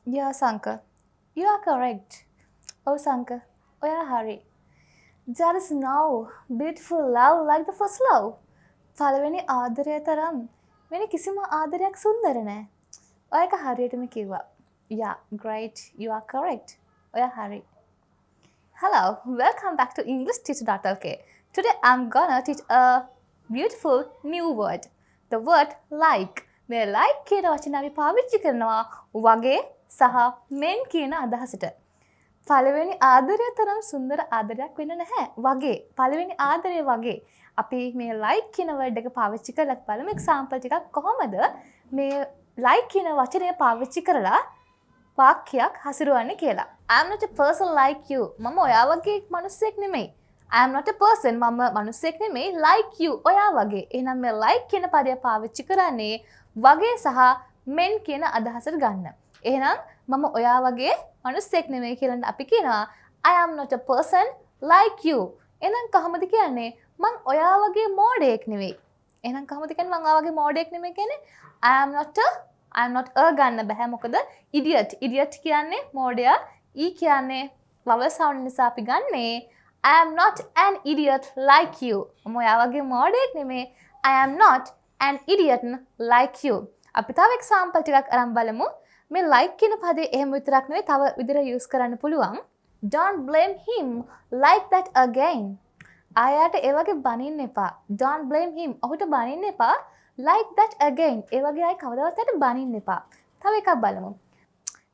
Yeah, Sanka. You are correct. Oh, Sanka. Oh, yeah, Hari. There is now beautiful love like the first love. පළවෙනි ආදරය තරම් වෙන කිසිම ආදරයක් සුන්දර නෑ. ඔය එක හරියටම කිව්වා. Yeah, great. You are correct. ඔය හරි. Hello, welcome back to EnglishTeacher.lk. Today I'm gonna teach a beautiful new word. The word like. මේ like කියන වචන අපි පාවිච්චි කරනවා වගේ සහ men කියන අදහසට. පළවෙනි ආදරය තරම් සුන්දර ආදරයක් වෙන්න නැහැ. වගේ. පළවෙනි ආදරය වගේ. අපි මේ like කියන word එක පාවිච්චි කරලා බලමු example ටිකක් කොහොමද මේ like කියන වචනය පාවිච්චි කරලා වාක්‍යයක් හසුරවන්නේ කියලා. I am not a person like you. මම ඔයා වගේ මිනිස්සෙක් නෙමෙයි. I am not a person. මම මිනිස්සෙක් නෙමෙයි like you. ඔයා වගේ. එහෙනම් මේ like කියන පදය පාවිච්චි කරන්නේ වගේ සහ men කියන අදහසට ගන්න. එහෙනම් මම ඔයා වගේ මිනිස්සෙක් නෙමෙයි කියලා අපි කියනවා I am not a person like you. එහෙනම් කොහොමද කියන්නේ මං ඔයා වගේ මෝඩයෙක් නෙවෙයි. එහෙනම් කොහොමද කියන්නේ මං ඔයා වගේ මෝඩයෙක් නෙමෙයි කියන්නේ I am not a ගන්න බෑ මොකද idiot කියන්නේ මෝඩයා e කියන්නේ vowel sound නිසා අපි ගන්නේ I am not an idiot like you. මම ඔයා වගේ මෝඩයෙක් නෙමෙයි. I am not an idiot like you. අපි තව example ටිකක් අරන් බලමු. මේ like කියන පදේ එහෙම විතරක් නෙවෙයි තව විදිහට use කරන්න පුළුවන්. Don't blame him like that again. ආයාට ඒ වගේ බනින්න එපා. Don't blame him. ඔහුට බනින්න එපා. Like that again. ඒ වගේ අය කවදාවත් ඇයට බනින්න එපා. තව එකක් බලමු.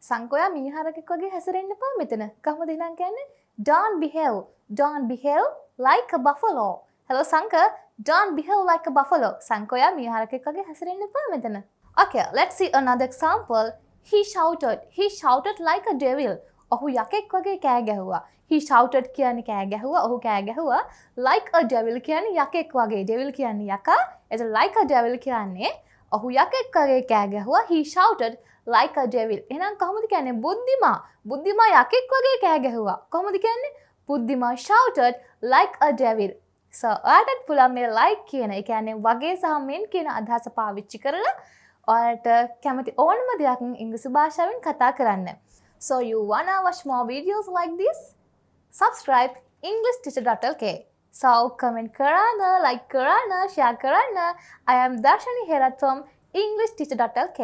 සංකෝයා මීහරකෙක් වගේ හැසිරෙන්න එපා මෙතන. කොහොමද එහෙනම් කියන්නේ? Don't behave like a buffalo. Hello Sanka. Don't behave like a buffalo. සංකෝයා මීහරකෙක් වගේ හැසිරෙන්න එපා මෙතන. Okay, let's see another example. He shouted like a devil. ඔහු යකෙක් වගේ කෑ ගැහුවා. He shouted කියන්නේ කෑ ගැහුවා. ඔහු කෑ ගැහුවා. Like a devil කියන්නේ යකෙක් වගේ. Devil කියන්නේ යකා. එතකොට like a devil කියන්නේ ඔහු යකෙක් වගේ කෑ ගැහුවා. He shouted like a devil. එහෙනම් කොහොමද කියන්නේ? බුද්ධිමා යකෙක් වගේ කෑ ගැහුවා. කොහොමද කියන්නේ? Buddhima shouted like a devil. So ඔයාලට පුළුවන් මේ like කියන ඒ කියන්නේ වගේ සහ men කියන අදහස පාවිච්චි කරලා ඔයාලට කැමති ඕනම දෙයක් ඉංග්‍රීසි භාෂාවෙන් කතා කරන්න. So you wanna watch more videos like this? Subscribe EnglishTeacher.lk. So comment karana, like karana, share karana. I am Darshani Herat from EnglishTeacher.lk.